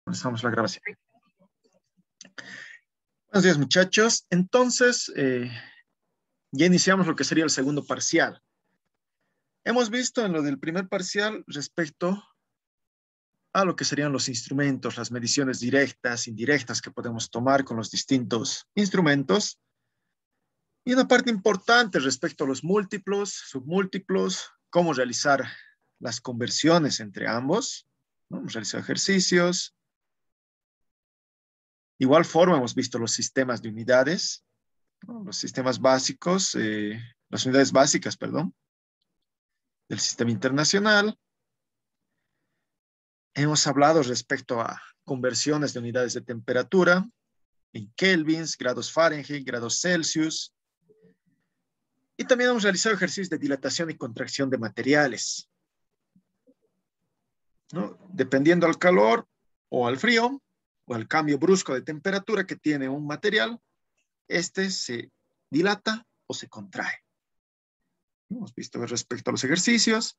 Comenzamos la grabación. Buenos días, muchachos. Entonces, ya iniciamos lo que sería el segundo parcial. Hemos visto en lo del primer parcial respecto a lo que serían los instrumentos, las mediciones directas, indirectas que podemos tomar con los distintos instrumentos. Y una parte importante respecto a los múltiplos, submúltiplos, cómo realizar las conversiones entre ambos. Hemos realizado ejercicios. De igual forma hemos visto los sistemas de unidades, ¿no? Los sistemas básicos, las unidades básicas, perdón, del sistema internacional. Hemos hablado respecto a conversiones de unidades de temperatura en kelvins, grados Fahrenheit, grados Celsius. Y también hemos realizado ejercicios de dilatación y contracción de materiales, ¿no? Dependiendo al calor o al frío o al cambio brusco de temperatura que tiene un material, este se dilata o se contrae. Hemos visto respecto a los ejercicios.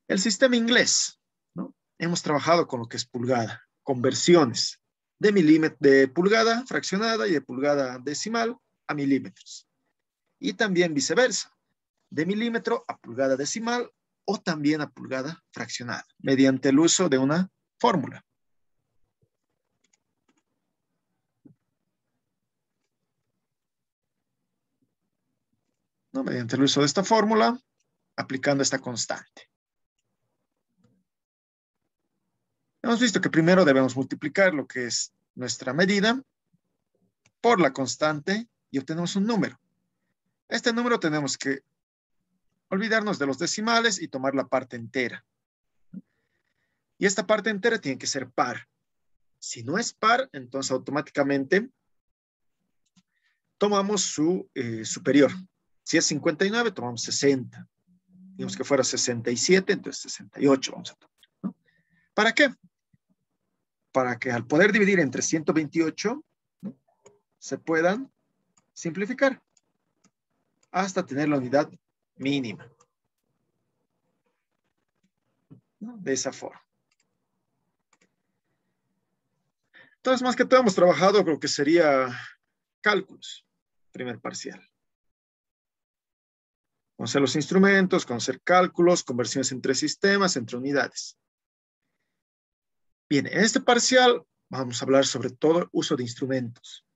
El sistema inglés, ¿no? Hemos trabajado con lo que es pulgada, conversiones de pulgada fraccionada y de pulgada decimal a milímetros. Y también viceversa, de milímetro a pulgada decimal o también a pulgada fraccionada, mediante el uso de una fórmula. ¿No? Mediante el uso de esta fórmula, aplicando esta constante. Hemos visto que primero debemos multiplicar lo que es nuestra medida por la constante y obtenemos un número. Este número tenemos que olvidarnos de los decimales y tomar la parte entera. Y esta parte entera tiene que ser par. Si no es par, entonces automáticamente tomamos su superior. Si es 59, tomamos 60. Digamos que fuera 67, entonces 68 vamos a tomar, ¿no? ¿Para qué? Para que al poder dividir entre 128, ¿no?, se puedan simplificar hasta tener la unidad mínima, ¿no? De esa forma. Entonces, más que todo hemos trabajado con lo que sería cálculos, primer parcial. Conocer los instrumentos, conocer cálculos, conversiones entre sistemas, entre unidades. Bien, en este parcial vamos a hablar sobre todo el uso de instrumentos.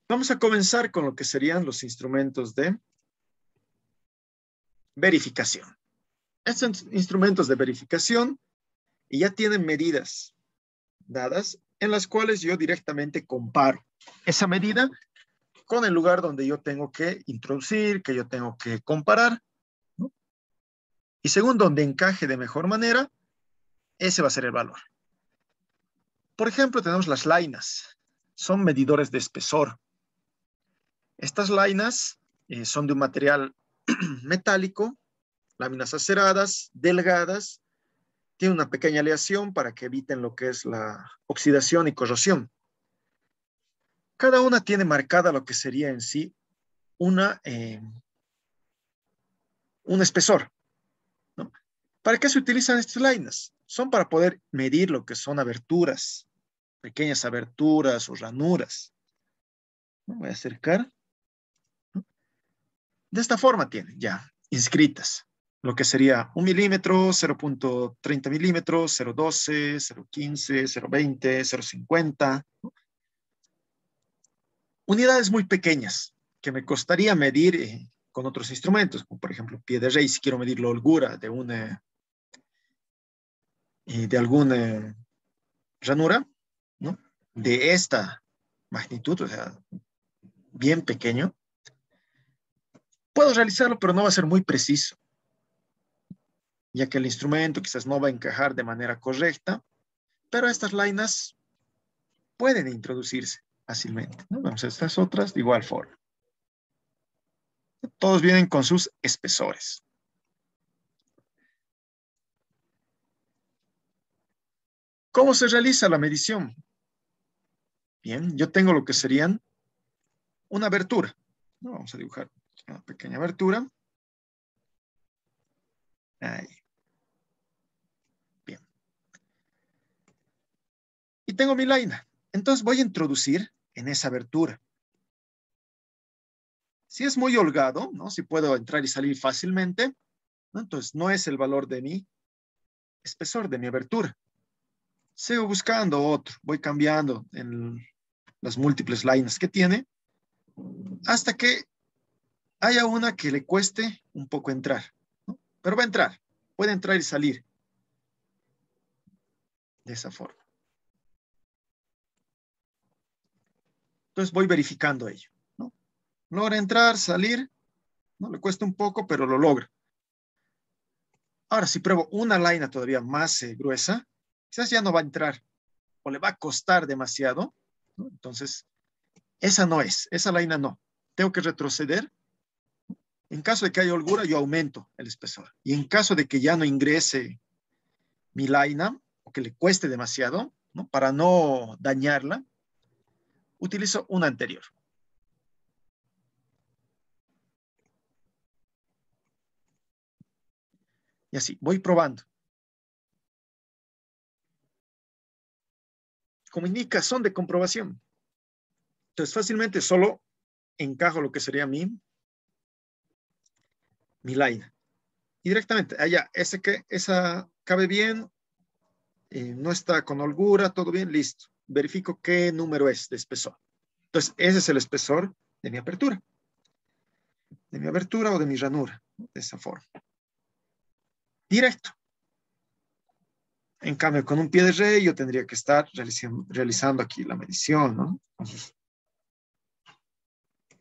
Vamos a comenzar con lo que serían los instrumentos de verificación. Estos instrumentos de verificación ya tienen medidas dadas en las cuales yo directamente comparo esa medida con el lugar donde yo tengo que introducir, que yo tengo que comparar, ¿no? Y según donde encaje de mejor manera, ese va a ser el valor. Por ejemplo, tenemos las lainas. Son medidores de espesor. Estas lainas son de un material metálico, láminas aceradas, delgadas, tienen una pequeña aleación para que eviten lo que es la oxidación y corrosión. Cada una tiene marcada lo que sería en sí un espesor, ¿no? ¿Para qué se utilizan estas lainas? Son para poder medir lo que son aberturas, pequeñas aberturas o ranuras. ¿No? Voy a acercar. ¿No? De esta forma tienen ya inscritas lo que sería 1 milímetro, 0.30 milímetros, 0.12, 0.15, 0.20, 0.50. ¿No? Unidades muy pequeñas que me costaría medir con otros instrumentos, como por ejemplo pie de rey, si quiero medir la holgura de alguna ranura, ¿no?, de esta magnitud, o sea, bien pequeño. Puedo realizarlo, pero no va a ser muy preciso, ya que el instrumento quizás no va a encajar de manera correcta, pero estas lainas pueden introducirse fácilmente, ¿no? Vamos a estas otras de igual forma. Todos vienen con sus espesores. ¿Cómo se realiza la medición? Bien, yo tengo lo que serían una abertura, ¿no? Vamos a dibujar una pequeña abertura. Ahí. Bien. y tengo mi laina. Entonces voy a introducir en esa abertura. Si es muy holgado, ¿no? Si puedo entrar y salir fácilmente, ¿no? Entonces no es el valor de mi espesor, de mi abertura. Sigo buscando otro, voy cambiando en las múltiples lainas que tiene, hasta que haya una que le cueste un poco entrar, ¿no? Pero va a entrar, puede entrar y salir de esa forma. Entonces voy verificando ello, ¿no? Logra entrar, salir, ¿no? Le cuesta un poco, pero lo logra. Ahora, si pruebo una laina todavía más gruesa, quizás ya no va a entrar o le va a costar demasiado, ¿no? Entonces, esa no es, esa laina no. Tengo que retroceder. En caso de que haya holgura, yo aumento el espesor. Y en caso de que ya no ingrese mi laina o que le cueste demasiado, ¿no? Para no dañarla, utilizo una anterior. Y así, voy probando. Como indica, son de comprobación. Entonces, fácilmente solo encajo lo que sería mi laina. Y directamente, allá, esa cabe bien, no está con holgura, todo bien, listo. Verifico qué número es de espesor. Entonces, ese es el espesor de mi apertura. De mi abertura o de mi ranura, de esa forma. Directo. En cambio, con un pie de rey yo tendría que estar realizando aquí la medición, ¿no? Entonces,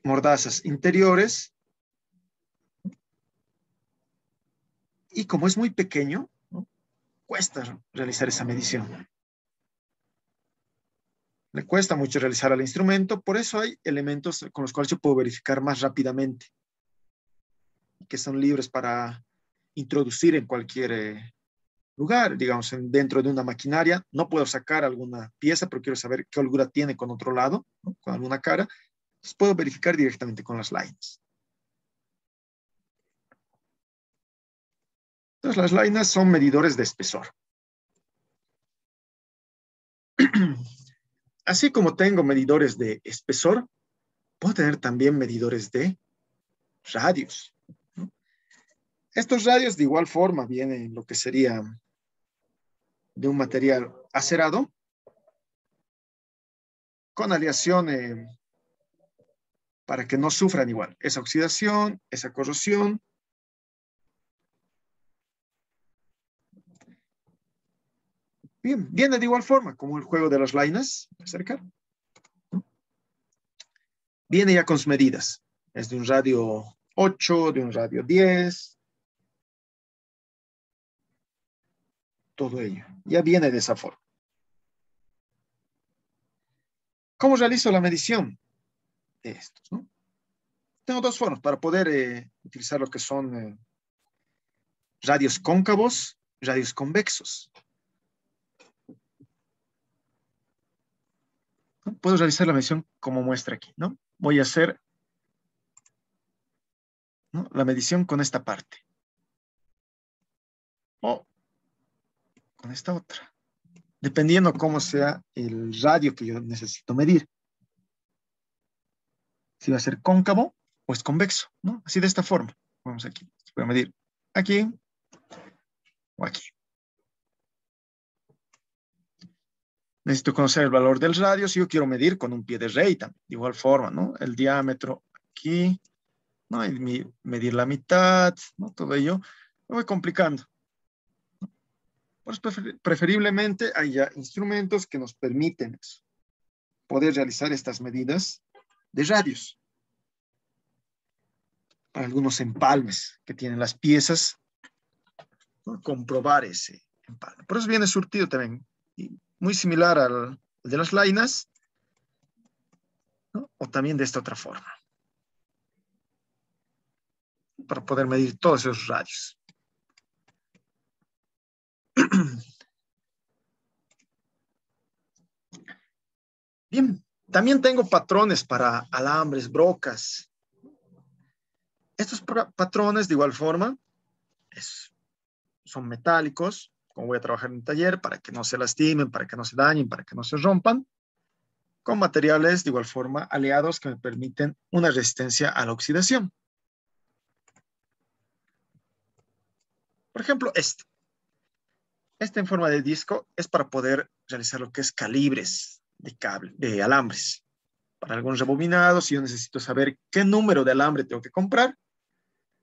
mordazas interiores. Y como es muy pequeño, ¿no? Cuesta realizar esa medición. Le cuesta mucho realizar al instrumento, por eso hay elementos con los cuales yo puedo verificar más rápidamente, que son libres para introducir en cualquier lugar, digamos, dentro de una maquinaria. No puedo sacar alguna pieza, pero quiero saber qué holgura tiene con otro lado, ¿no? Con alguna cara. Entonces puedo verificar directamente con las lainas. Entonces las lainas son medidores de espesor. Así como tengo medidores de espesor, puedo tener también medidores de radios, ¿no? Estos radios de igual forma vienen en lo que sería de un material acerado con aleación para que no sufran igual esa oxidación, esa corrosión. Bien, viene de igual forma como el juego de las lainas, acercar. Viene ya con sus medidas. Es de un radio 8, de un radio 10. Todo ello. Ya viene de esa forma. ¿Cómo realizo la medición de estos, ¿no? Tengo dos formas para poder utilizar lo que son radios cóncavos, radios convexos, ¿no? Puedo realizar la medición como muestra aquí, ¿no? Voy a hacer, ¿no? La medición con esta parte. O con esta otra. Dependiendo cómo sea el radio que yo necesito medir. Si va a ser cóncavo o es convexo, ¿no? Así de esta forma. Vamos aquí. Voy a medir aquí o aquí. Necesito conocer el valor del radio si yo quiero medir con un pie de rey también. De igual forma, ¿no? El diámetro aquí, ¿no? Y medir la mitad, ¿no? Todo ello. Me voy complicando. Pues preferiblemente hay ya instrumentos que nos permiten eso, poder realizar estas medidas de radios. Para algunos empalmes que tienen las piezas, ¿no? Comprobar ese empalme. Por eso viene surtido también, y muy similar al de las lainas, ¿no? O también de esta otra forma, para poder medir todos esos radios. Bien, también tengo patrones para alambres, brocas. Estos patrones, de igual forma, son metálicos, como voy a trabajar en el taller, para que no se lastimen, para que no se dañen, para que no se rompan, con materiales de igual forma aliados que me permiten una resistencia a la oxidación. Por ejemplo, este en forma de disco es para poder realizar lo que es calibres de cable, de alambres. Para algunos rebobinados, si yo necesito saber qué número de alambre tengo que comprar,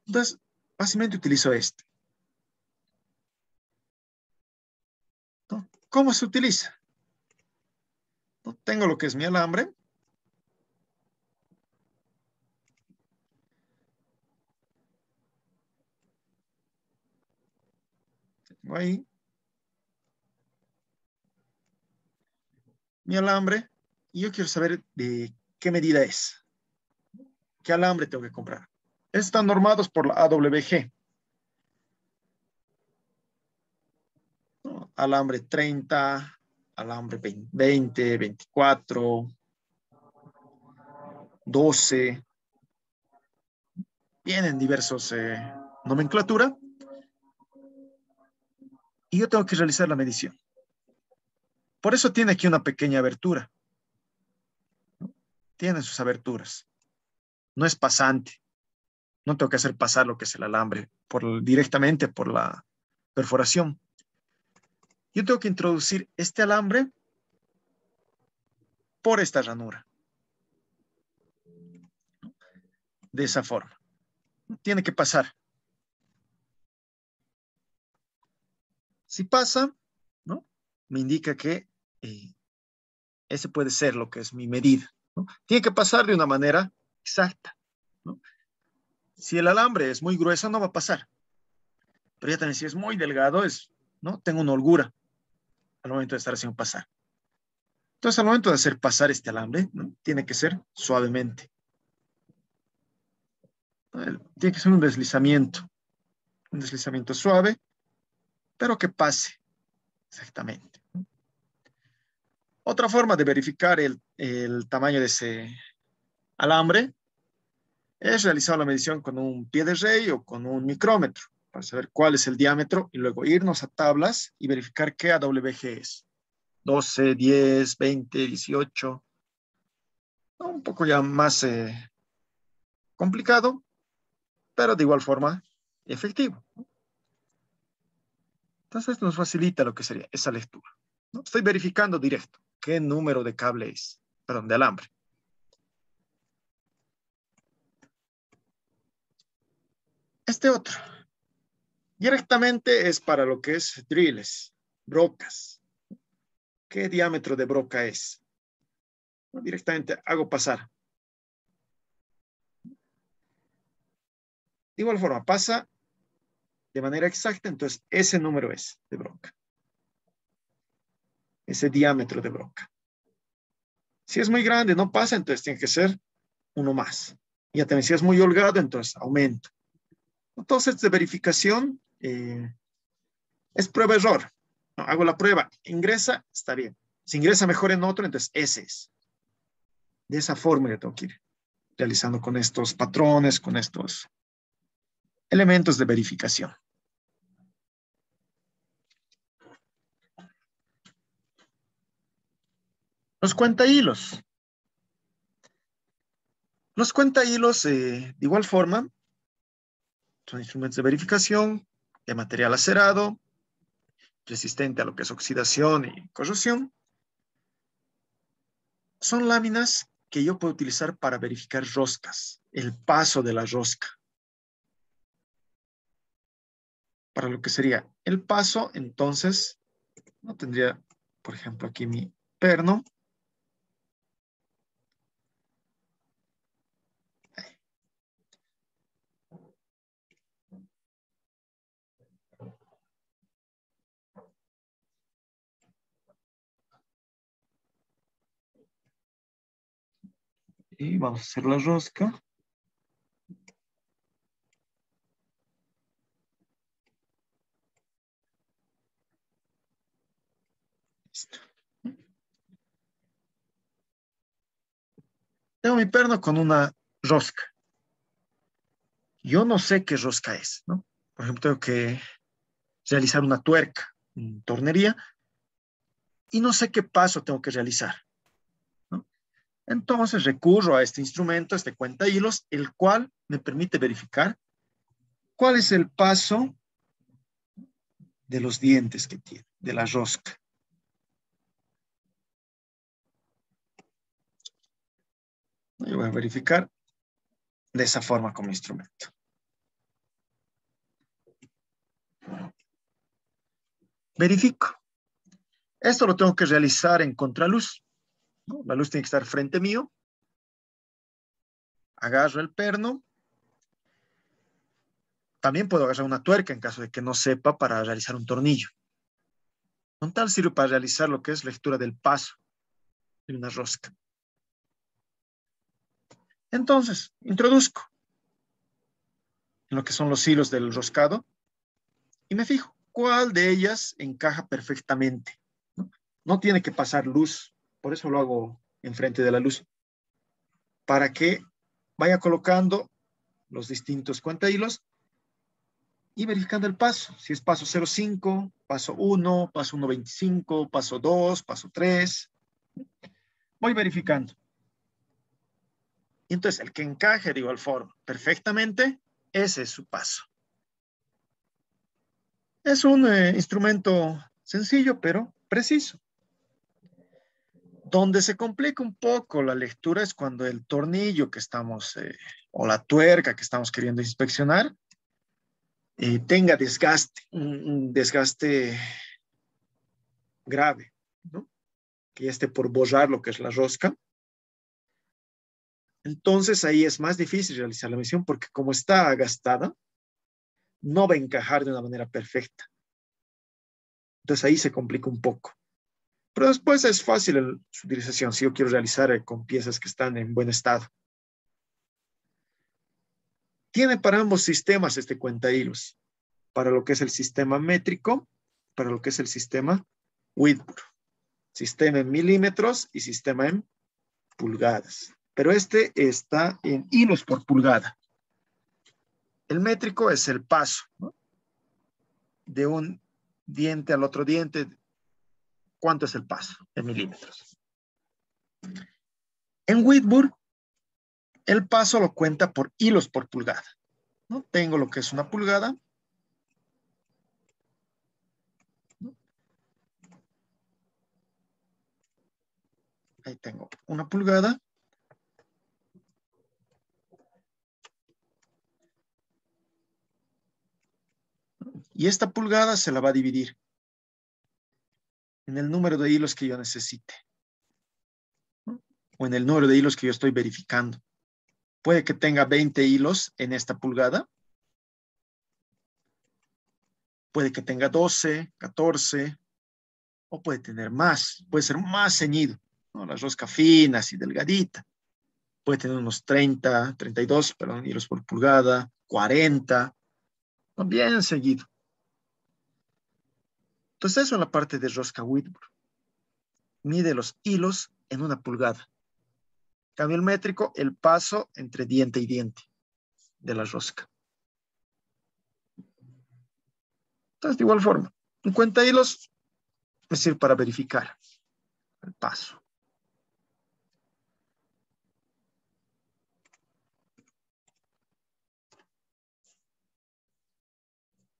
entonces fácilmente utilizo este, ¿no? ¿Cómo se utiliza? ¿No? Tengo lo que es mi alambre. Tengo ahí mi alambre y yo quiero saber de qué medida es, qué alambre tengo que comprar. Están normados por la AWG, ¿no? Alambre 30, alambre 20, 24, 12, vienen diversos nomenclatura y yo tengo que realizar la medición. Por eso tiene aquí una pequeña abertura, ¿no? Tiene sus aberturas. No es pasante. No tengo que hacer pasar lo que es el alambre directamente por la perforación. Yo tengo que introducir este alambre por esta ranura. De esa forma. Tiene que pasar. Si pasa, ¿no? Me indica que ese puede ser lo que es mi medida, ¿no? Tiene que pasar de una manera exacta, ¿no? Si el alambre es muy grueso, no va a pasar. Pero ya también si es muy delgado, ¿no? Tengo una holgura al momento de estar haciendo pasar. Entonces, al momento de hacer pasar este alambre, ¿no? Tiene que ser suavemente. Tiene que ser un deslizamiento suave, pero que pase exactamente. Otra forma de verificar el tamaño de ese alambre es realizar la medición con un pie de rey o con un micrómetro para saber cuál es el diámetro y luego irnos a tablas y verificar qué AWG es. 12, 10, 20, 18. ¿No? Un poco ya más complicado, pero de igual forma efectivo. Entonces nos facilita lo que sería esa lectura, ¿no? Estoy verificando directo qué número de cable es, perdón, de alambre. Este otro, directamente es para lo que es drills, brocas. ¿Qué diámetro de broca es? ¿No? Directamente hago pasar. De igual forma, pasa de manera exacta, entonces ese número es de broca. Ese diámetro de broca. Si es muy grande, no pasa, entonces tiene que ser uno más. Y ya también, si es muy holgado, entonces aumenta. Entonces, de verificación, es prueba-error. No, hago la prueba, ingresa, está bien. Si ingresa mejor en otro, entonces ese es. De esa forma yo tengo que ir realizando con estos patrones, con estos elementos de verificación. Los cuentahilos. Los cuentahilos, de igual forma, son instrumentos de verificación de material acerado, resistente a lo que es oxidación y corrosión. Son láminas que yo puedo utilizar para verificar roscas, el paso de la rosca. Para lo que sería el paso, entonces, no tendría, por ejemplo, aquí mi perno. Y vamos a hacer la rosca. Listo. Tengo mi perno con una rosca. Yo no sé qué rosca es, ¿no? Por ejemplo, tengo que realizar una tuerca, tornería y no sé qué paso tengo que realizar, ¿no? Entonces recurro a este instrumento, este cuenta hilos, el cual me permite verificar cuál es el paso de los dientes que tiene, de la rosca. Y voy a verificar de esa forma como instrumento. Verifico. Esto lo tengo que realizar en contraluz, ¿no? La luz tiene que estar frente mío. Agarro el perno. También puedo agarrar una tuerca en caso de que no sepa para realizar un tornillo. Con tal sirve para realizar lo que es lectura del paso de una rosca. Entonces, introduzco en lo que son los hilos del roscado y me fijo cuál de ellas encaja perfectamente, ¿no? No tiene que pasar luz, por eso lo hago enfrente de la luz, para que vaya colocando los distintos cuentahilos y verificando el paso. Si es paso 0,5, paso 1, paso 1,25, paso 2, paso 3. Voy verificando. Y entonces el que encaje de igual forma perfectamente, ese es su paso. Es un instrumento sencillo, pero preciso. Donde se complica un poco la lectura es cuando el tornillo que estamos, o la tuerca que estamos queriendo inspeccionar, tenga desgaste, un desgaste grave, ¿no? Que ya esté por borrar lo que es la rosca. Entonces ahí es más difícil realizar la medición porque como está gastada, no va a encajar de una manera perfecta. Entonces ahí se complica un poco. Pero después es fácil su utilización si yo quiero realizar con piezas que están en buen estado. Tiene para ambos sistemas este cuentahilos, para lo que es el sistema métrico, para lo que es el sistema Whitburn. Sistema en milímetros y sistema en pulgadas. Pero este está en hilos por pulgada. El métrico es el paso, ¿no? De un diente al otro diente. ¿Cuánto es el paso? En milímetros. En Whitburn, el paso lo cuenta por hilos por pulgada, ¿no? Tengo lo que es una pulgada. Ahí tengo una pulgada. Y esta pulgada se la va a dividir en el número de hilos que yo necesite, ¿no? O en el número de hilos que yo estoy verificando. Puede que tenga 20 hilos en esta pulgada. Puede que tenga 12, 14, o puede tener más. Puede ser más ceñido, ¿no? La rosca fina, así delgadita. Puede tener unos 30, 32, perdón, hilos por pulgada, 40, ¿no? Bien seguido. Entonces eso es la parte de rosca Whitburn. Mide los hilos en una pulgada. Cambio el métrico, el paso entre diente y diente de la rosca. Entonces, de igual forma, un cuentahilos me sirve para verificar el paso.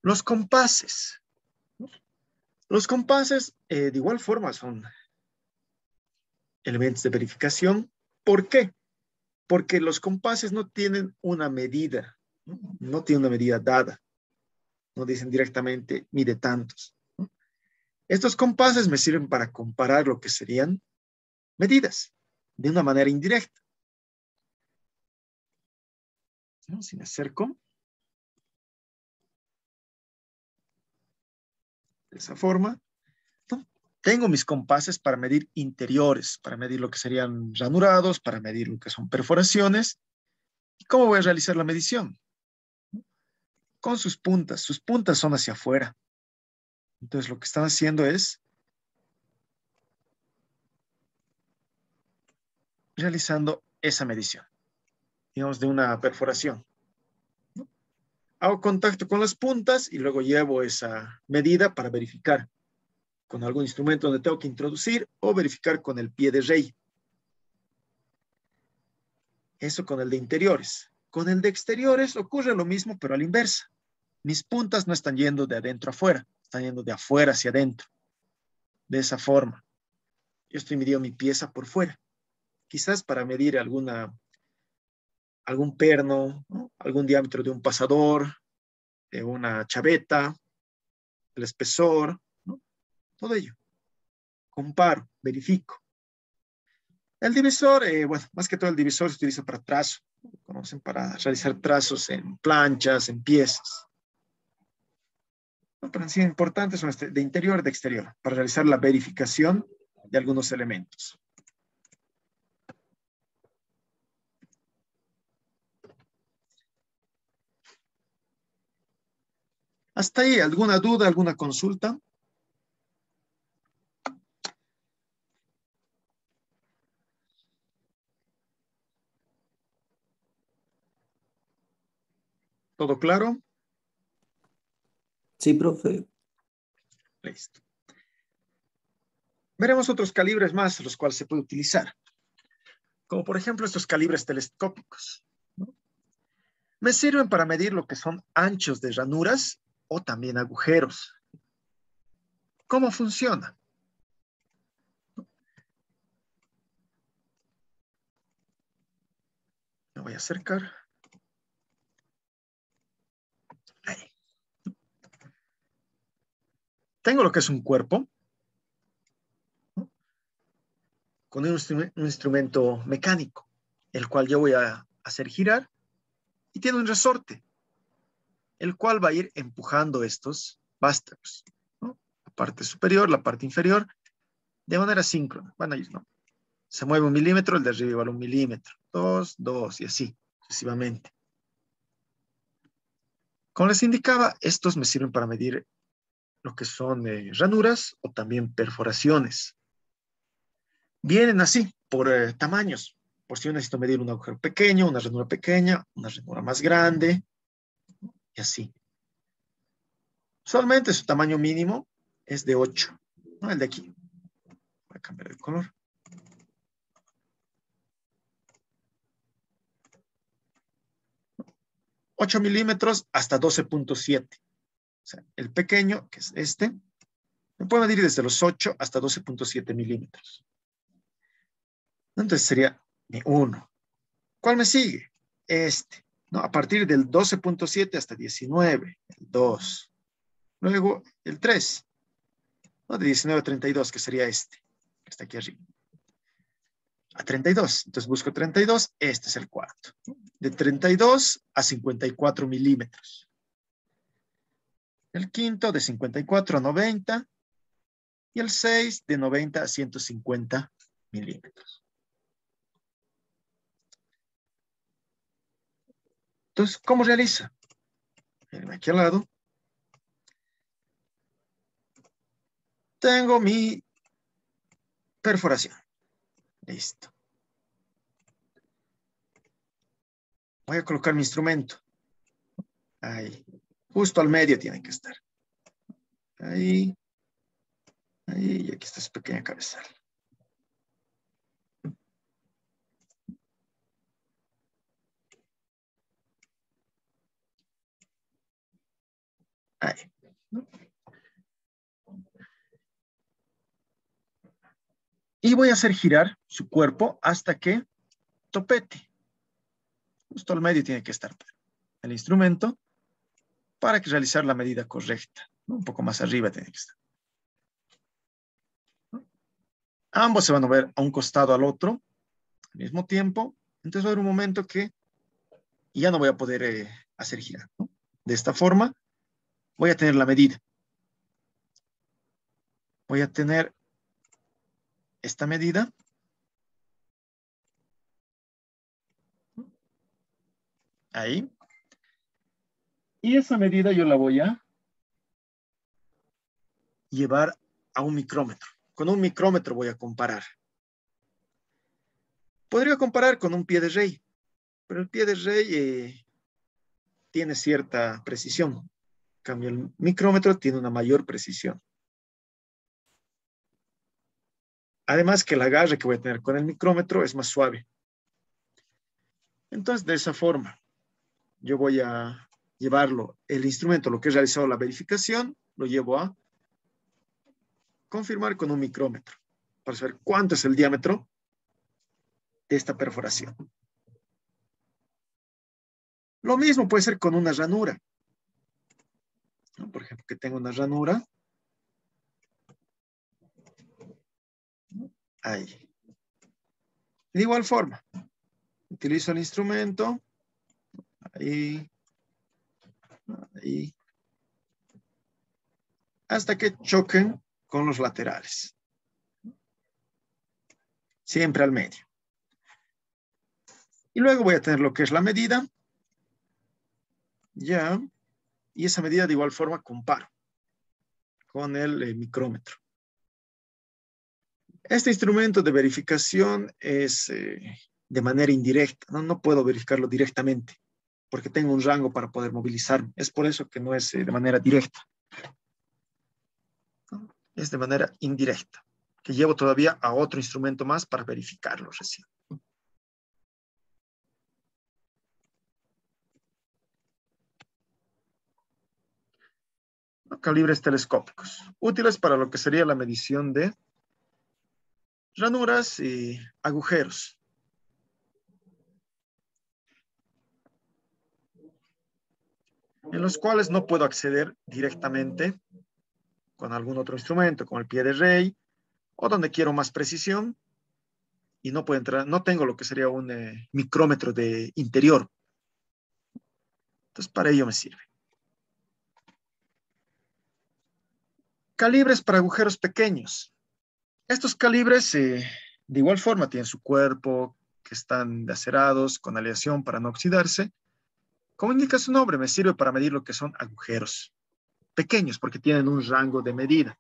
Los compases. Los compases, de igual forma, son elementos de verificación. ¿Por qué? Porque los compases no tienen una medida, no tienen una medida dada. No dicen directamente, mide tantos, ¿no? Estos compases me sirven para comparar lo que serían medidas de una manera indirecta. ¿No? Si me acerco, de esa forma, ¿no? Tengo mis compases para medir interiores, para medir lo que serían ranurados, para medir lo que son perforaciones. ¿Y cómo voy a realizar la medición? Con sus puntas. Sus puntas son hacia afuera. Entonces lo que están haciendo es realizando esa medición, digamos, de una perforación. Hago contacto con las puntas y luego llevo esa medida para verificar con algún instrumento donde tengo que introducir o verificar con el pie de rey. Eso con el de interiores. Con el de exteriores ocurre lo mismo, pero a la inversa. Mis puntas no están yendo de adentro a afuera, están yendo de afuera hacia adentro. De esa forma. Yo estoy midiendo mi pieza por fuera. Quizás para medir algún perno, ¿no? Algún diámetro de un pasador, de una chaveta, el espesor, ¿no? Todo ello. Comparo, verifico. El divisor, bueno, más que todo el divisor se utiliza para trazo. Conocen para realizar trazos en planchas, en piezas. No, pero en sí importantes son de interior y de exterior, para realizar la verificación de algunos elementos. Hasta ahí, ¿alguna duda, alguna consulta? ¿Todo claro? Sí, profe. Listo. Veremos otros calibres más, los cuales se puede utilizar. Como por ejemplo estos calibres telescópicos, ¿no? Me sirven para medir lo que son anchos de ranuras o también agujeros. ¿Cómo funciona? Me voy a acercar. Ahí. Tengo lo que es un cuerpo, ¿no? Con un instrumento mecánico, el cual yo voy a hacer girar y tiene un resorte, el cual va a ir empujando estos vástagos, ¿no? La parte superior, la parte inferior, de manera síncrona. Van a ir, ¿no? Se mueve 1 milímetro, el de arriba igual 1 milímetro, 2, 2 y así, sucesivamente. Como les indicaba, estos me sirven para medir lo que son ranuras o también perforaciones. Vienen así, por tamaños. Por si yo necesito medir un agujero pequeño, una ranura más grande, y así. Usualmente su tamaño mínimo es de 8, ¿no? El de aquí. Voy a cambiar el color. 8 milímetros hasta 12.7. O sea, el pequeño, que es este, me puede medir desde los 8 hasta 12.7 milímetros. Entonces sería mi 1. ¿Cuál me sigue? Este, ¿no? A partir del 12.7 hasta 19, el 2. Luego el 3, ¿no? De 19 a 32, que sería este, que está aquí arriba. A 32, entonces busco 32, este es el cuarto. De 32 a 54 milímetros. El quinto de 54 a 90 y el 6 de 90 a 150 milímetros. Entonces, ¿cómo realiza? Miren, aquí al lado tengo mi perforación. Listo. Voy a colocar mi instrumento. Ahí. Justo al medio tiene que estar. Ahí. Ahí. Y aquí está su pequeña cabezal. Ahí. Y voy a hacer girar su cuerpo hasta que topete. Justo al medio tiene que estar el instrumento para que realizar la medida correcta. Un poco más arriba tiene que estar. Ambos se van a mover a un costado al otro al mismo tiempo. Entonces va a haber un momento que ya no voy a poder hacer girar, ¿no? De esta forma voy a tener la medida. Voy a tener esta medida. Ahí. Y esa medida yo la voy a llevar a un micrómetro. Con un micrómetro voy a comparar. Podría comparar con un pie de rey, pero el pie de rey tiene cierta precisión. En cambio, el micrómetro tiene una mayor precisión. Además que el agarre que voy a tener con el micrómetro es más suave. Entonces, de esa forma, yo voy a llevarlo, el instrumento, lo que he realizado la verificación, lo llevo a confirmar con un micrómetro para saber cuánto es el diámetro de esta perforación. Lo mismo puede ser con una ranura, ¿no? Por ejemplo, que tengo una ranura. Ahí. De igual forma, utilizo el instrumento. Ahí. Ahí. Hasta que choquen con los laterales. Siempre al medio. Y luego voy a tener lo que es la medida. Ya. Y esa medida de igual forma comparo con el micrómetro. Este instrumento de verificación es de manera indirecta. No puedo verificarlo directamente porque tengo un rango para poder movilizarme. Es por eso que no es de manera directa. ¿No? Es de manera indirecta, que llevo todavía a otro instrumento más para verificarlo recién. ¿No? Calibres telescópicos, útiles para lo que sería la medición de ranuras y agujeros. En los cuales no puedo acceder directamente con algún otro instrumento, como el pie de rey, o donde quiero más precisión, y no puedo entrar, no tengo lo que sería un micrómetro de interior. Entonces, para ello me sirve. Calibres para agujeros pequeños. Estos calibres, de igual forma, tienen su cuerpo, que están acerados con aleación para no oxidarse. Como indica su nombre, me sirve para medir lo que son agujeros pequeños, porque tienen un rango de medida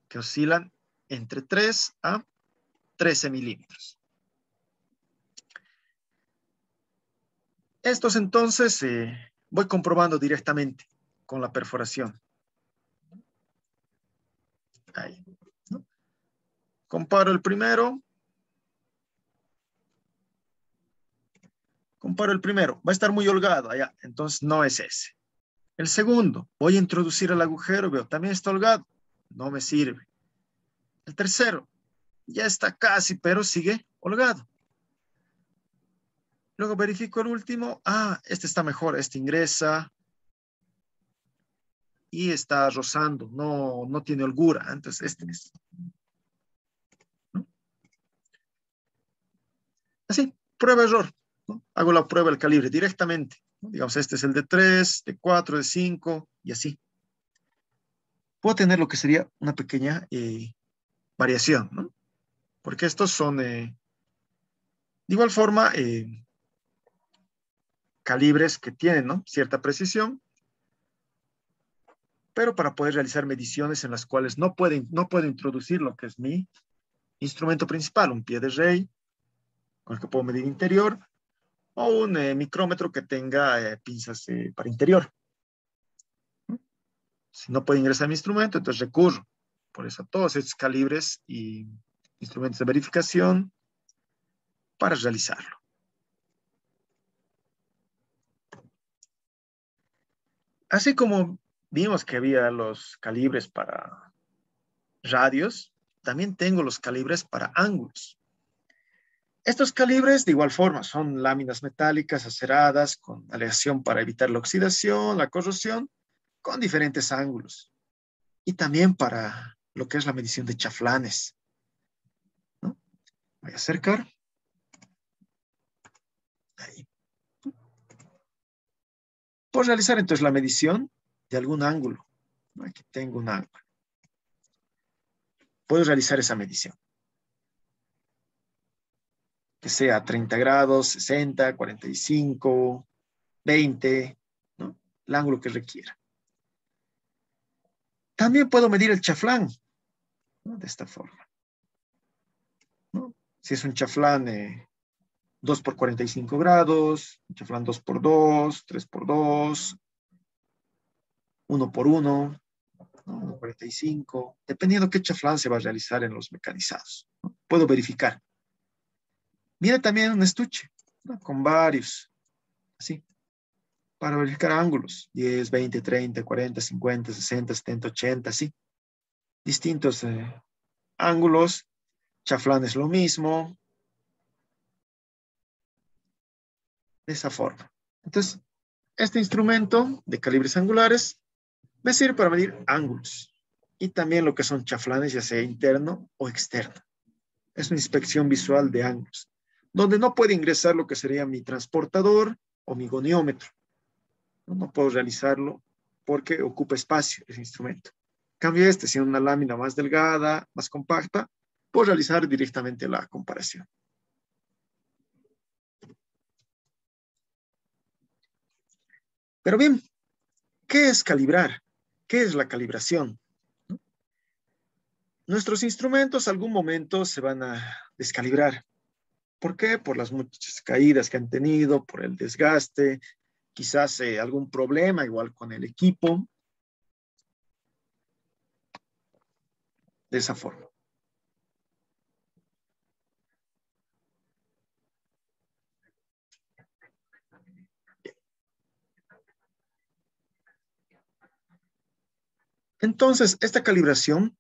que oscilan entre 3 a 13 milímetros. Estos entonces voy comprobando directamente con la perforación. Ahí, ¿no? Comparo el primero. Comparo el primero. Va a estar muy holgado allá, entonces no es ese. El segundo, voy a introducir el agujero, veo, también está holgado. No me sirve. El tercero, ya está casi, pero sigue holgado. Luego verifico el último. Ah, este está mejor, este ingresa y está rozando, no tiene holgura. Entonces este es. ¿No? Así, prueba-error. ¿No? Hago la prueba del calibre directamente. ¿No? Digamos, este es el de 3, de 4, de 5 y así. Puedo tener lo que sería una pequeña variación, ¿no? Porque estos son, de igual forma, calibres que tienen, ¿no? Cierta precisión, pero para poder realizar mediciones en las cuales no puedo introducir lo que es mi instrumento principal, un pie de rey, con el que puedo medir interior, o un micrómetro que tenga pinzas para interior. ¿No? Si no puedo ingresar mi instrumento, entonces recurro por eso a todos estos calibres y instrumentos de verificación para realizarlo. Así como vimos que había los calibres para radios, también tengo los calibres para ángulos. Estos calibres, de igual forma, son láminas metálicas aceradas con aleación para evitar la oxidación, la corrosión, con diferentes ángulos. Y también para lo que es la medición de chaflanes. ¿No? Voy a acercar. Ahí. Puedo realizar entonces la medición de algún ángulo. Aquí tengo un ángulo. Puedo realizar esa medición. Que sea 30 grados, 60, 45, 20, ¿no? El ángulo que requiera. También puedo medir el chaflán, ¿no? De esta forma. ¿No? Si es un chaflán 2 por 45 grados, un chaflán 2 por 2, 3 por 2, 1 por 1. ¿no? 1,45, dependiendo qué chaflán se va a realizar en los mecanizados, ¿no? Puedo verificar. Mira también un estuche, ¿no? Con varios, así, para verificar ángulos, 10, 20, 30, 40, 50, 60, 70, 80, así. Distintos ángulos, chaflán es lo mismo, de esa forma. Entonces, este instrumento de calibres angulares me sirve para medir ángulos y también lo que son chaflanes, ya sea interno o externo. Es una inspección visual de ángulos, donde no puede ingresar lo que sería mi transportador o mi goniómetro. No puedo realizarlo porque ocupa espacio ese instrumento. En cambio, este, siendo una lámina más delgada, más compacta, puedo realizar directamente la comparación. Pero bien, ¿qué es calibrar? ¿Qué es la calibración? Nuestros instrumentos algún momento se van a descalibrar. ¿Por qué? Por las muchas caídas que han tenido, por el desgaste, quizás algún problema igual con el equipo. De esa forma. Entonces, esta calibración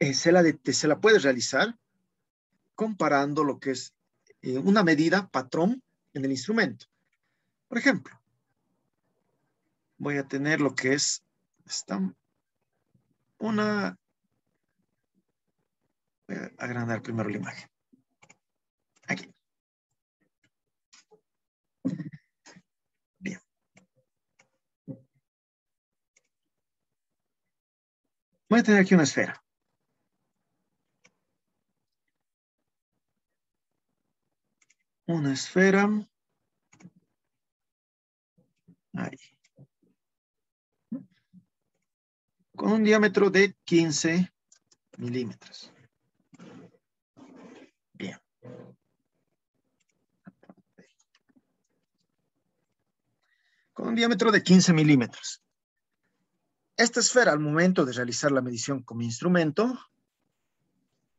se la puede realizar comparando lo que es una medida patrón en el instrumento. Por ejemplo, voy a tener lo que es una... Voy a agrandar primero la imagen. Aquí. Bien. Voy a tener aquí una esfera. Una esfera. Ahí. Con un diámetro de 15 milímetros. Bien. Con un diámetro de 15 milímetros. Esta esfera, al momento de realizar la medición con mi instrumento,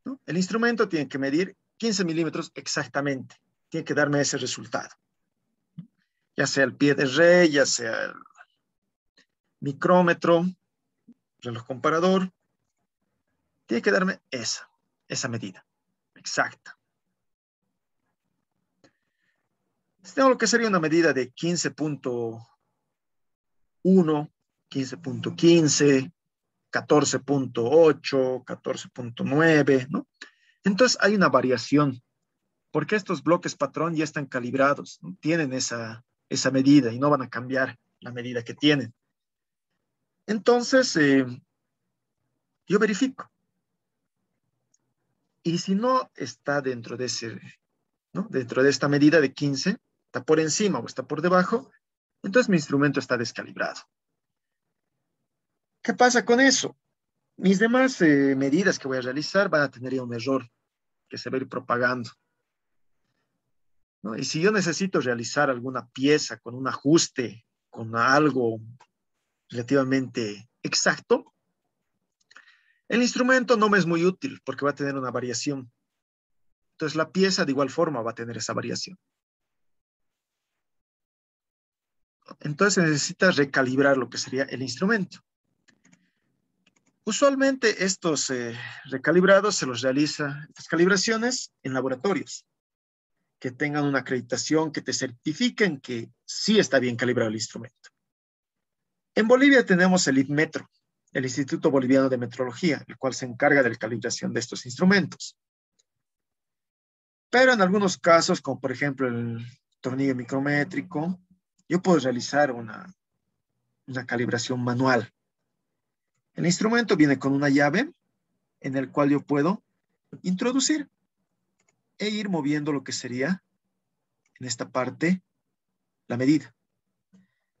¿no? El instrumento tiene que medir 15 milímetros exactamente. Tiene que darme ese resultado. Ya sea el pie de rey, ya sea el micrómetro, reloj comparador. Tiene que darme esa medida exacta. Si tengo lo que sería una medida de 15.1, 15.15, 14.8, 14.9, ¿no? Entonces hay una variación, porque estos bloques patrón ya están calibrados, ¿no? Tienen esa medida y no van a cambiar la medida que tienen. Entonces, yo verifico. Y si no está dentro de ¿no? Dentro de esta medida de 15, está por encima o está por debajo, entonces mi instrumento está descalibrado. ¿Qué pasa con eso? Mis demás medidas que voy a realizar van a tener ya un error que se va a ir propagando, ¿no? Y si yo necesito realizar alguna pieza con un ajuste, con algo relativamente exacto, el instrumento no me es muy útil porque va a tener una variación. Entonces la pieza de igual forma va a tener esa variación. Entonces se necesita recalibrar lo que sería el instrumento. Usualmente estos recalibrados se los realiza, estas calibraciones, en laboratorios que tengan una acreditación, que te certifiquen que sí está bien calibrado el instrumento. En Bolivia tenemos el IBMetro, el Instituto Boliviano de Metrología, el cual se encarga de la calibración de estos instrumentos. Pero en algunos casos, como por ejemplo el tornillo micrométrico, yo puedo realizar una calibración manual. El instrumento viene con una llave en el cual yo puedo introducir e ir moviendo lo que sería en esta parte la medida.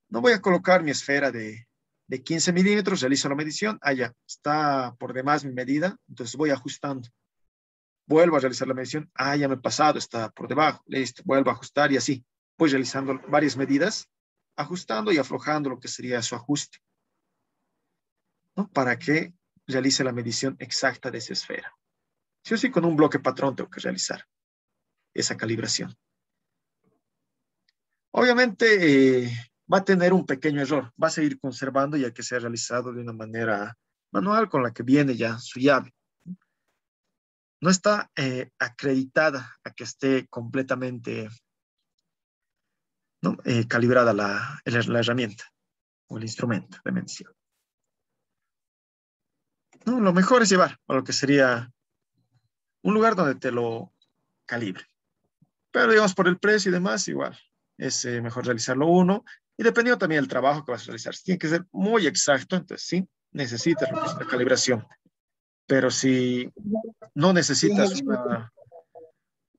No voy a colocar mi esfera de 15 milímetros, realizo la medición, ya está por demás mi medida, entonces voy ajustando. Vuelvo a realizar la medición, ya me he pasado, está por debajo, listo, vuelvo a ajustar y así. Voy realizando varias medidas, ajustando y aflojando lo que sería su ajuste. ¿no? Para que realice la medición exacta de esa esfera. Sí o sí, con un bloque patrón tengo que realizar esa calibración. Obviamente va a tener un pequeño error, va a seguir conservando ya que se ha realizado de una manera manual con la que viene ya su llave. No está acreditada a que esté completamente, ¿no? Calibrada la herramienta o el instrumento de medición. ¿No? Lo mejor es llevar a lo que sería un lugar donde te lo calibre. Pero digamos por el precio y demás, igual es mejor realizarlo uno. Y dependiendo también del trabajo que vas a realizar. Si tiene que ser muy exacto, entonces sí, necesitas lo que es la calibración. Pero si no necesitas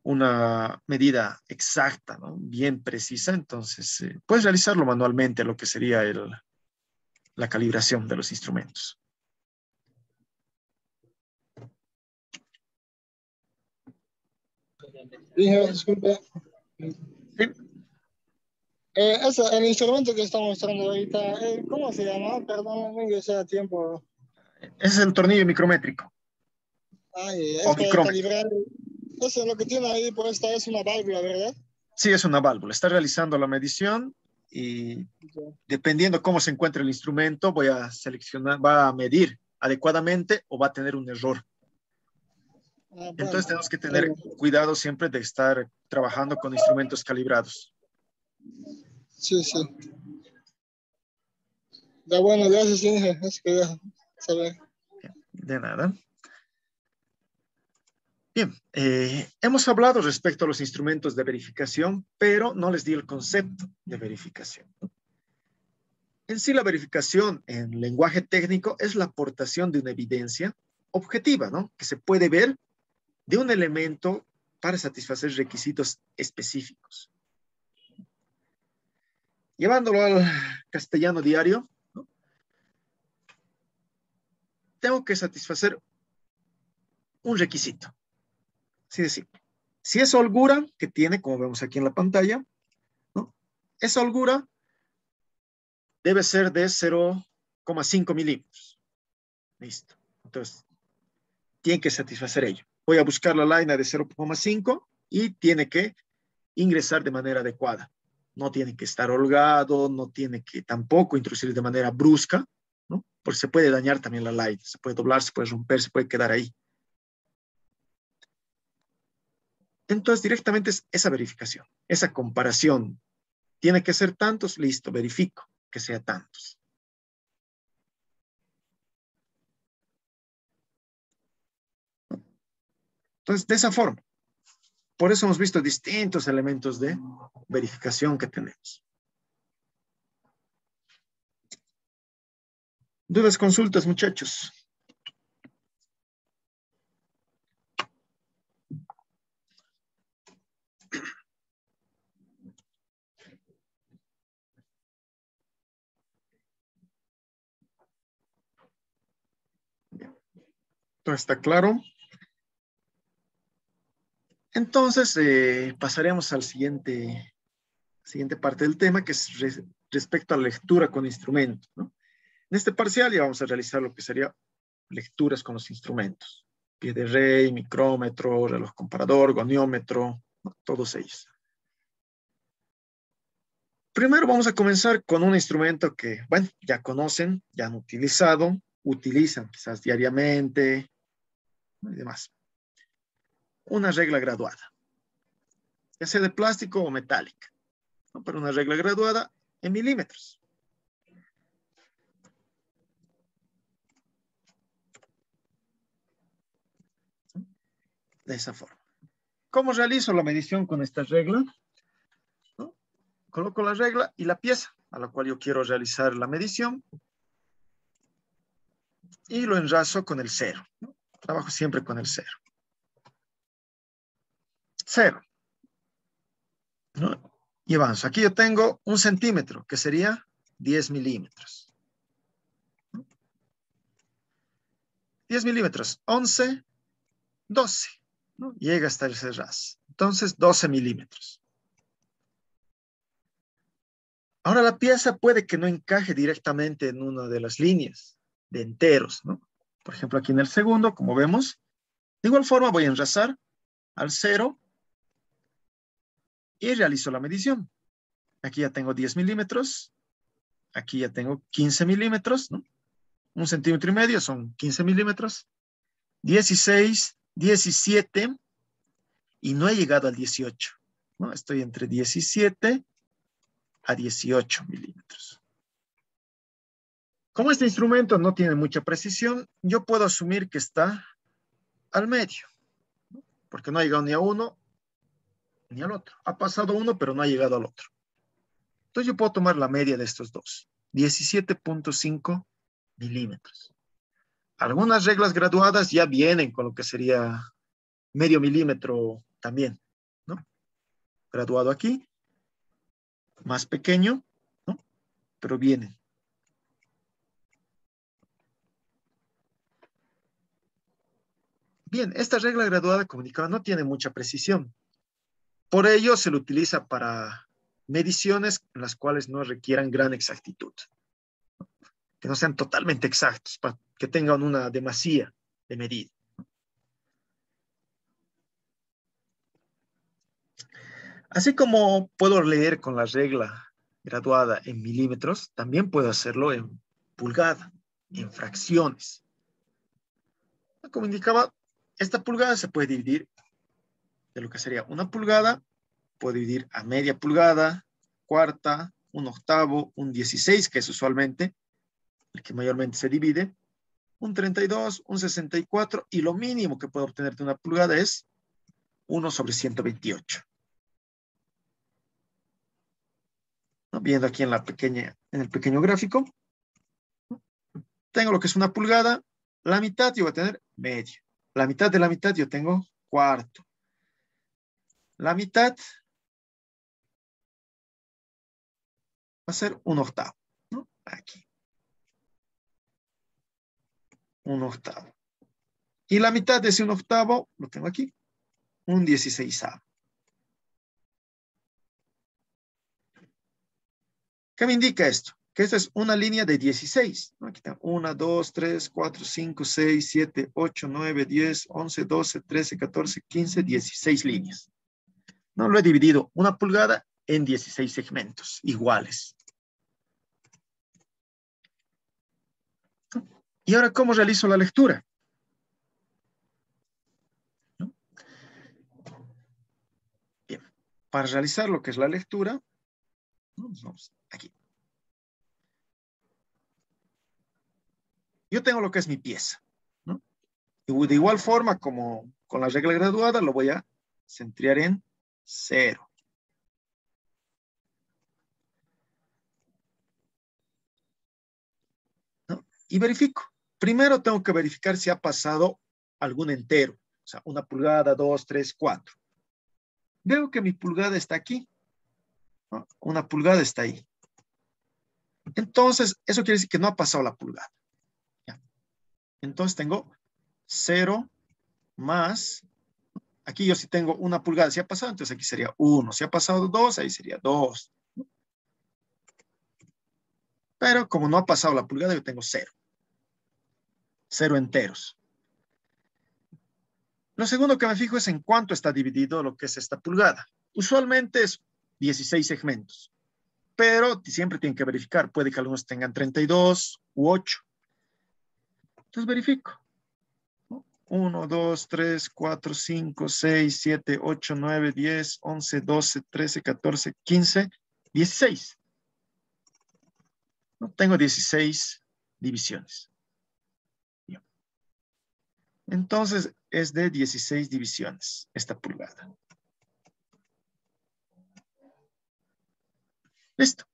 una medida exacta, ¿no? Bien precisa, entonces puedes realizarlo manualmente, lo que sería la calibración de los instrumentos. Disculpe. Sí, El instrumento que está mostrando ahorita, ¿cómo se llama? Perdón, no ingresé a tiempo. ese es el tornillo micrométrico Ay, o es para micrómetro. calibrar. Eso es lo que tiene ahí puesta, es una válvula, ¿verdad? Sí, es una válvula. Está realizando la medición y Ya. dependiendo cómo se encuentre el instrumento, voy a seleccionar, va a medir adecuadamente o va a tener un error. Ah, bueno. Entonces tenemos que tener cuidado siempre de estar trabajando con instrumentos calibrados. Sí, sí. Ya bueno, gracias, Inge. Es que ya saber. De nada. Bien, hemos hablado respecto a los instrumentos de verificación, pero no les di el concepto de verificación. En sí, la verificación en lenguaje técnico es la aportación de una evidencia objetiva, ¿no? Que se puede ver de un elemento para satisfacer requisitos específicos. Llevándolo al castellano diario, ¿no? Tengo que satisfacer un requisito. Así de simple. Si esa holgura que tiene, como vemos aquí en la pantalla, ¿no? Esa holgura debe ser de 0,5 milímetros. Listo. Entonces, tiene que satisfacer ello. Voy a buscar la línea de 0,5 y tiene que ingresar de manera adecuada. No tiene que estar holgado, no tiene que tampoco introducir de manera brusca, ¿no? Porque se puede dañar también la línea, se puede doblar, se puede romper, se puede quedar ahí. Entonces, directamente es esa verificación, esa comparación. Tiene que ser tantos, listo, verifico que sea tantos. Entonces, de esa forma. Por eso hemos visto distintos elementos de verificación que tenemos. ¿Dudas, consultas, muchachos? ¿Todo está claro? Entonces, pasaremos al siguiente parte del tema, que es respecto a la lectura con instrumentos, ¿no? En este parcial ya vamos a realizar lo que sería lecturas con los instrumentos. Pie de rey, micrómetro, reloj comparador, goniómetro, ¿no? Todos ellos. Primero vamos a comenzar con un instrumento que, bueno, ya conocen, ya han utilizado, utilizan quizás diariamente, ¿no? Y demás. Una regla graduada, ya sea de plástico o metálica, ¿no? Pero una regla graduada en milímetros. De esa forma. ¿Cómo realizo la medición con esta regla? ¿No? Coloco la regla y la pieza a la cual yo quiero realizar la medición y lo enlazo con el cero, ¿no? Trabajo siempre con el cero. Cero, ¿no? Y avanzo. Aquí yo tengo 1 centímetro, que sería 10 milímetros. 10 milímetros, 11, 12, ¿no? Llega hasta el ras. Entonces, 12 milímetros. Ahora la pieza puede que no encaje directamente en una de las líneas, de enteros, ¿no? Por ejemplo, aquí en el segundo, como vemos, de igual forma voy a enlazar al 0 y realizo la medición. Aquí ya tengo 10 milímetros, aquí ya tengo 15 milímetros, ¿no? 1,5 cm son 15 milímetros, 16, 17 y no he llegado al 18, ¿no? Estoy entre 17 a 18 milímetros. Como este instrumento no tiene mucha precisión, yo puedo asumir que está al medio, ¿no? Porque no ha llegado ni a uno ni al otro. Ha pasado uno, pero no ha llegado al otro. Entonces yo puedo tomar la media de estos dos, 17,5 milímetros. Algunas reglas graduadas ya vienen con lo que sería medio milímetro también, ¿no? Graduado aquí, más pequeño, ¿no? Pero vienen. Bien, esta regla graduada comunicada no tiene mucha precisión. Por ello se lo utiliza para mediciones en las cuales no requieran gran exactitud, que no sean totalmente exactos, para que tengan una demasía de medida. Así como puedo leer con la regla graduada en milímetros, también puedo hacerlo en pulgada, en fracciones. Como indicaba, esta pulgada se puede dividir de lo que sería una pulgada, puedo dividir a media pulgada, cuarta, un octavo, un 16, que es usualmente el que mayormente se divide, un 32, un 64, y lo mínimo que puedo obtener de una pulgada es 1/128. ¿No? Viendo aquí en el pequeño gráfico, tengo lo que es una pulgada, la mitad yo voy a tener medio, la mitad de la mitad yo tengo cuarto, la mitad va a ser un octavo, ¿no? Aquí. Un octavo. Y la mitad de ese un octavo lo tengo aquí, un 16avo. ¿Qué me indica esto? Que esta es una línea de 16. ¿No? Aquí tengo 1, 2, 3, 4, 5, 6, 7, 8, 9, 10, 11, 12, 13, 14, 15, 16 líneas. ¿No? Lo he dividido una pulgada en 16 segmentos iguales. ¿Y ahora cómo realizo la lectura? ¿No? Bien, para realizar lo que es la lectura, ¿no? Vamos aquí. Yo tengo lo que es mi pieza, ¿no? Y de igual forma como con la regla graduada, lo voy a centrar en 0. ¿No? Y verifico. Primero tengo que verificar si ha pasado algún entero. O sea, 1 pulgada, 2, 3, 4. Veo que mi pulgada está aquí, ¿no? 1 pulgada está ahí. Entonces, eso quiere decir que no ha pasado la pulgada. ¿Ya? Entonces tengo 0 más, aquí yo sí tengo 1 pulgada, si ha pasado, entonces aquí sería 1. Si ha pasado 2, ahí sería 2. Pero como no ha pasado la pulgada, yo tengo 0. 0 enteros. Lo segundo que me fijo es en cuánto está dividido lo que es esta pulgada. Usualmente es 16 segmentos, pero siempre tienen que verificar. Puede que algunos tengan 32 u 8. Entonces verifico. 1, 2, 3, 4, 5, 6, 7, 8, 9, 10, 11, 12, 13, 14, 15, 16. ¿No? Tengo 16 divisiones. Bien. Entonces es de 16 divisiones esta pulgada. Listo.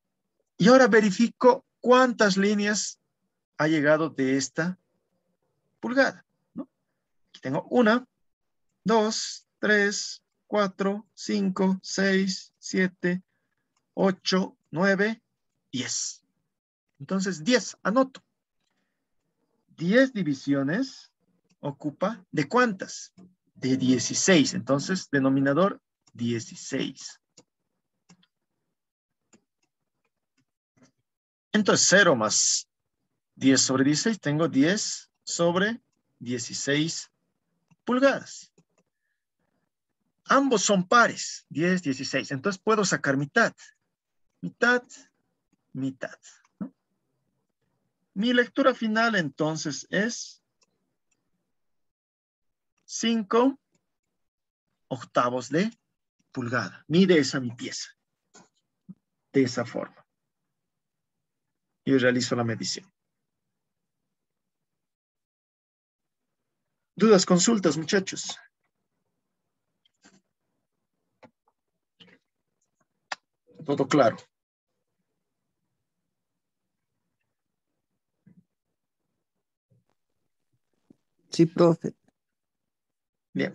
Y ahora verifico cuántas líneas ha llegado de esta pulgada, ¿no? Aquí tengo 1, 2, 3, 4, 5, 6, 7, 8, 9, 10. Entonces 10, anoto. 10 divisiones ocupa ¿de cuántas? De 16. Entonces, denominador 16. Entonces 0 más 10 sobre 16, tengo 10 sobre 16 pulgadas. Ambos son pares, 10, 16. Entonces puedo sacar mitad. Mitad, mitad, ¿no? Mi lectura final entonces es 5 octavos de pulgada. Mide esa mi pieza. De esa forma. Y realizo la medición. ¿Dudas, consultas, muchachos? Todo claro. Sí, profe. Bien.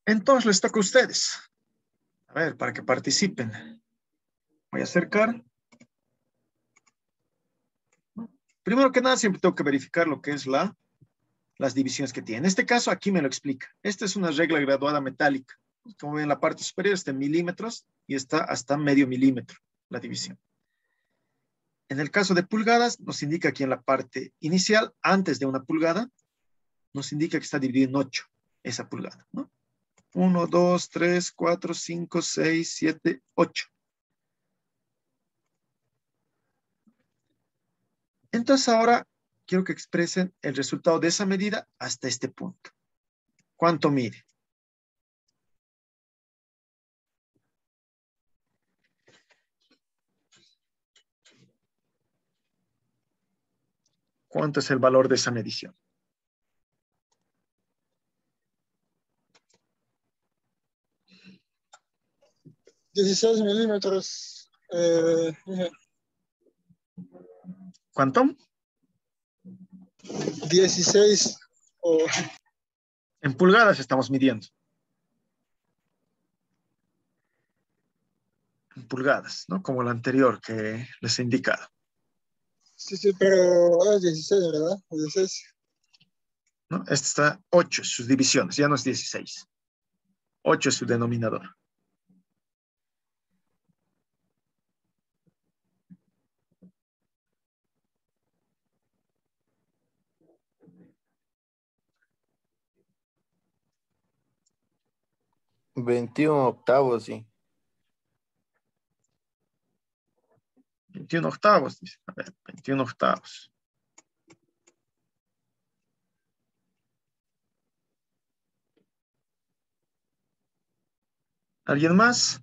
Entonces les toca a ustedes. A ver, para que participen. Voy a acercar. Primero que nada, siempre tengo que verificar lo que es las divisiones que tiene. En este caso, aquí me lo explica. Esta es una regla graduada metálica. Como ven, en la parte superior está en milímetros y está hasta medio milímetro la división. En el caso de pulgadas, nos indica aquí en la parte inicial, antes de una pulgada, nos indica que está dividido en 8, esa pulgada, ¿no? 1, 2, 3, 4, 5, 6, 7, 8. Entonces ahora quiero que expresen el resultado de esa medida hasta este punto. ¿Cuánto mide? ¿Cuánto es el valor de esa medición? $16 milímetros. ¿Cuánto? 16 o En pulgadas estamos midiendo. En pulgadas, ¿no? Como la anterior que les he indicado. sí, pero es 16, ¿verdad? 16. ¿No? Este está 8, sus divisiones, ya no es 16. 8 es su denominador. $21 octavos, sí. 21 octavos, dice. A ver, 21 octavos. ¿Alguien más?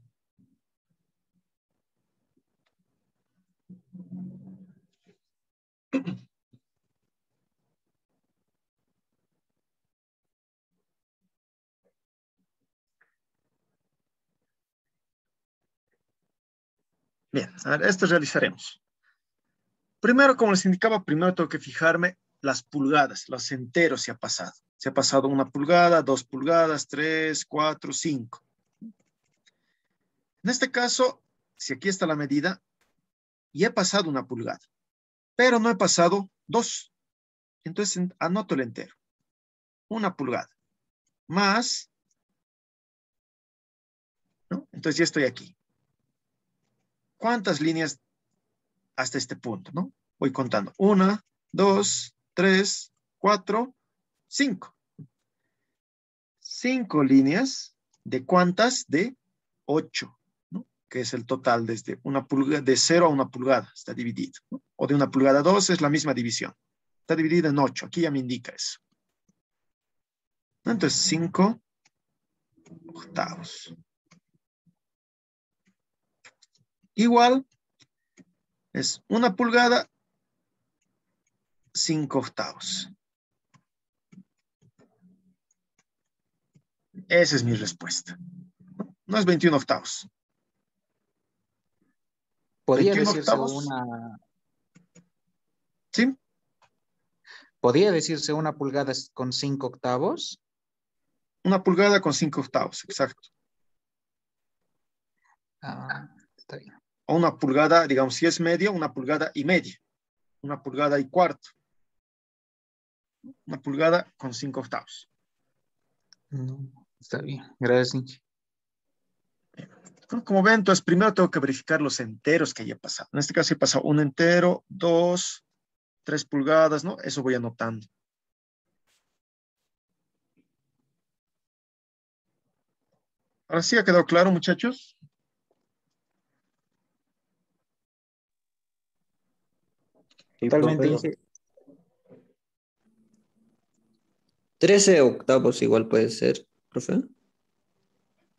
Bien, a ver, esto realizaremos. Primero, como les indicaba, primero tengo que fijarme las pulgadas, los enteros se ha pasado. Se ha pasado 1 pulgada, 2 pulgadas, 3, 4, 5. En este caso, si aquí está la medida, y he pasado 1 pulgada, pero no he pasado 2. Entonces anoto el entero. 1 pulgada más, ¿no? Entonces ya estoy aquí. ¿Cuántas líneas hasta este punto, no? Voy contando. 1, 2, 3, 4, 5. 5 líneas. ¿De cuántas? De 8, ¿no? Que es el total desde una pulgada, de 0 a 1 pulgada está dividido, ¿no? O de 1 pulgada a 2 es la misma división. Está dividido en 8. Aquí ya me indica eso. Entonces, 5 octavos. Igual es 1 pulgada, 5 octavos. Esa es mi respuesta. No es 21 octavos. Podría 21 decirse octavos. ¿Sí? ¿Podría decirse 1 pulgada con 5 octavos? 1 pulgada con 5 octavos, exacto. Está bien. O 1 pulgada, digamos, si es medio, 1 pulgada y media. 1 pulgada y cuarto. 1 pulgada con 5 octavos. No, está bien. Gracias, Inge. Como ven, entonces primero tengo que verificar los enteros que haya pasado. En este caso he pasado un entero, 2, 3 pulgadas, ¿no? Eso voy anotando. Ahora sí ha quedado claro, muchachos. Sí, Totalmente, profe. Inge. 13 octavos igual puede ser, profe.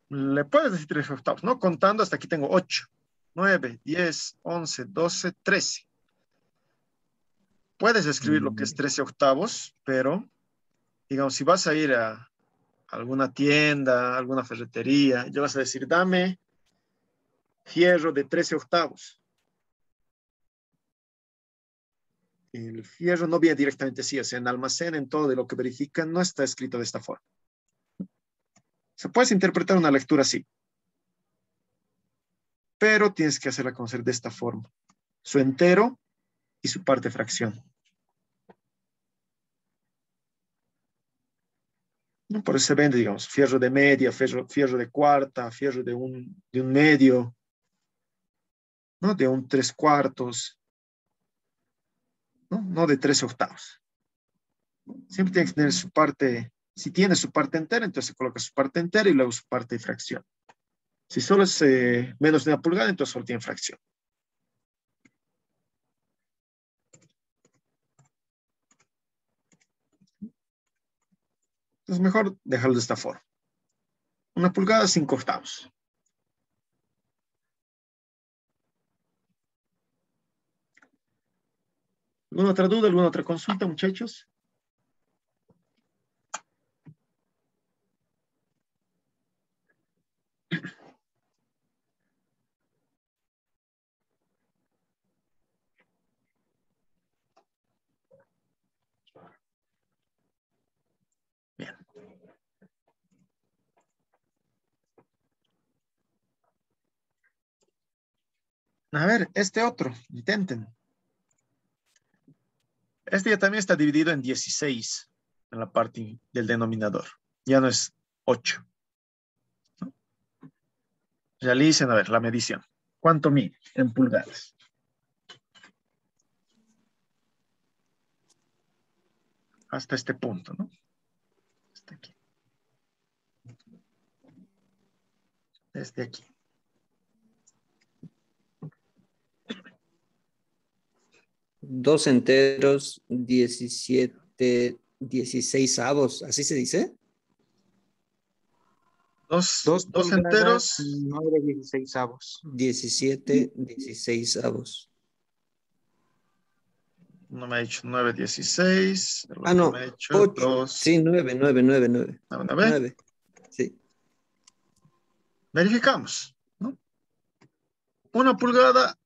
Le puedes decir 3 octavos, ¿no? Contando hasta aquí tengo 8, 9, 10, 11, 12, 13. Puedes escribir lo que es 13 octavos, pero, digamos, si vas a ir a alguna tienda, alguna ferretería, ya vas a decir, dame fierro de 13 octavos. El fierro no viene directamente así, o sea, en almacén, en todo de lo que verifican, no está escrito de esta forma. Se puede interpretar una lectura así, pero tienes que hacerla conocer de esta forma. Su entero y su parte fracción. ¿No? Por eso se vende, digamos, fierro de media, fierro de cuarta, fierro de un medio, ¿no? De un 3/4, ¿no? No de 13 octavos. Siempre tiene que tener su parte, si tiene su parte entera, entonces se coloca su parte entera y luego su parte de fracción. Si solo es menos de 1 pulgada, entonces solo tiene fracción. Entonces mejor dejarlo de esta forma. 1 pulgada, 5 octavos. ¿Alguna otra duda, alguna otra consulta, muchachos? Bien. A ver, este otro, intenten. Este ya también está dividido en 16 en la parte del denominador. Ya no es 8. ¿No? Realicen, a ver, la medición. ¿Cuánto mide en pulgadas? Hasta este punto, ¿no? Hasta aquí. Desde aquí. Dos enteros, 17, 16 avos, ¿así se dice? Dos Dos pulgadas, enteros. 9/16. 17, 16 avos. Uno me ha dicho 9/16. El Ah, otro me no, ha dicho 8. 2. Sí, 9, 9, 9, 9. A ver, 9, sí. verificamos, ¿no? 1 pulgada,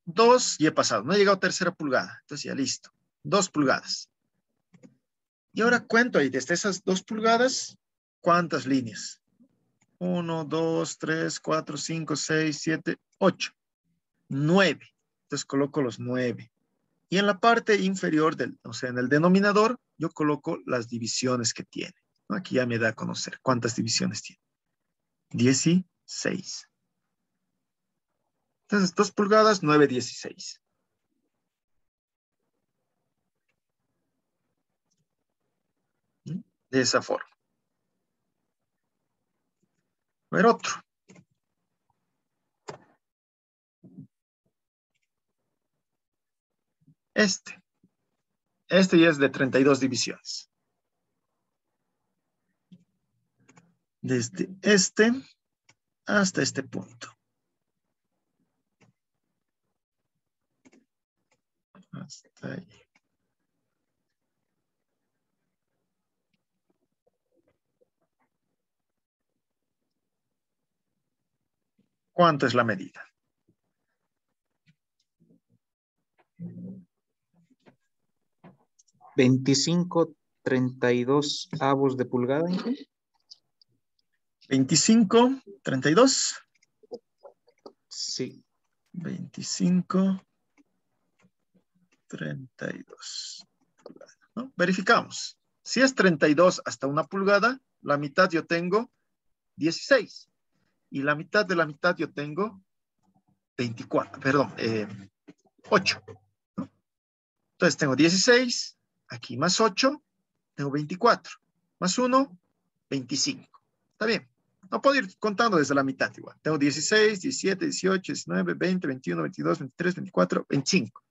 2 y he pasado. No he llegado a tercera pulgada. Entonces ya listo. 2 pulgadas. Y ahora cuento ahí, desde esas 2 pulgadas, ¿cuántas líneas? 1, 2, 3, 4, 5, 6, 7, 8. 9. Entonces coloco los 9. Y en la parte inferior, o sea, en el denominador, yo coloco las divisiones que tiene. Aquí ya me da a conocer cuántas divisiones tiene. 16. Entonces, 2 pulgadas, 9/16. De esa forma. A ver, otro. Este ya es de 32 divisiones. Desde este hasta este punto. Hasta ahí. ¿Cuánto es la medida? 25/32 avos de pulgada, Inge. 25, 32. Sí. 25, 32. ¿No? Verificamos. Si es 32 hasta 1 pulgada, la mitad yo tengo 16. Y la mitad de la mitad yo tengo 24, perdón, 8. ¿No? Entonces tengo 16, aquí más 8, tengo 24. Más 1, 25. Está bien. No puedo ir contando desde la mitad igual. Tengo 16, 17, 18, 19, 20, 21, 22, 23, 24, 25.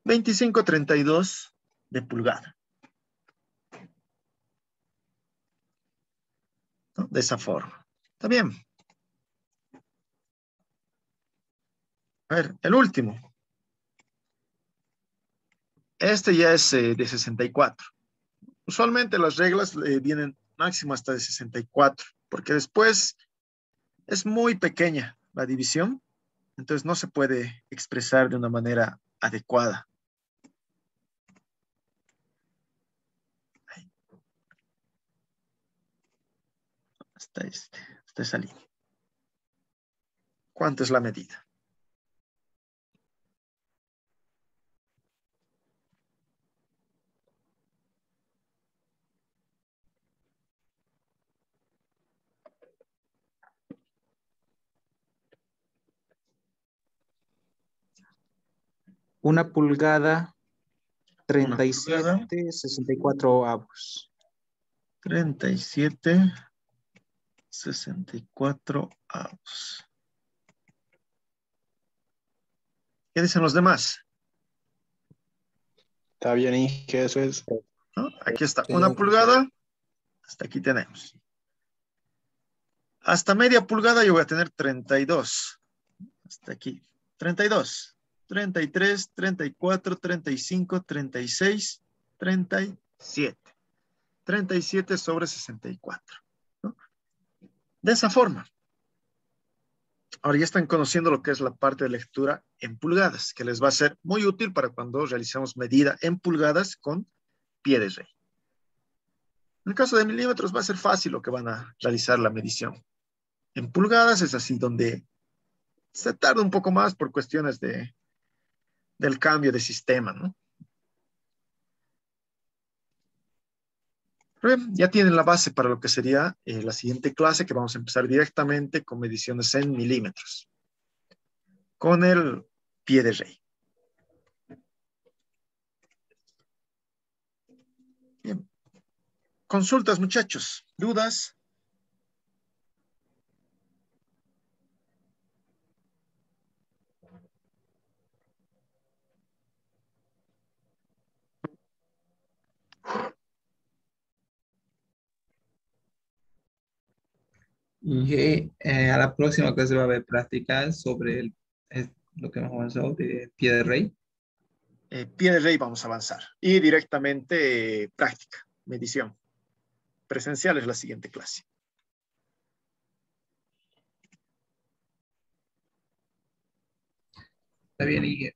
25, 32 de pulgada. ¿No? De esa forma. Está bien. A ver, el último. Este ya es de 64. Usualmente las reglas vienen máximo hasta de 64, porque después es muy pequeña la división, entonces no se puede expresar de una manera adecuada. Ahí. Hasta esa línea. ¿Cuánto es la medida? Una pulgada, Una pulgada, 37, 64 avos. 37, 64 avos. ¿Qué dicen los demás? Está bien, Inge, eso es. ¿No? Aquí está, Sí. una pulgada, hasta aquí tenemos. Hasta media pulgada yo voy a tener 32. Hasta aquí, 32. 33, 34, 35, 36, 37. 37 sobre 64. ¿No? De esa forma. Ahora ya están conociendo lo que es la parte de lectura en pulgadas, que les va a ser muy útil para cuando realicemos medida en pulgadas con pie de rey. En el caso de milímetros va a ser fácil lo que van a realizar la medición. En pulgadas es así donde se tarda un poco más por cuestiones del cambio de sistema, ¿no? Pero bien, ya tienen la base para lo que sería la siguiente clase, que vamos a empezar directamente con mediciones en milímetros, con el pie de rey. Bien. Consultas, muchachos. ¿Dudas? Y a la próxima clase va a haber prácticas sobre lo que hemos avanzado de pie de rey. Pie de rey vamos a avanzar. Y directamente práctica, medición. Presencial es la siguiente clase. Está bien, y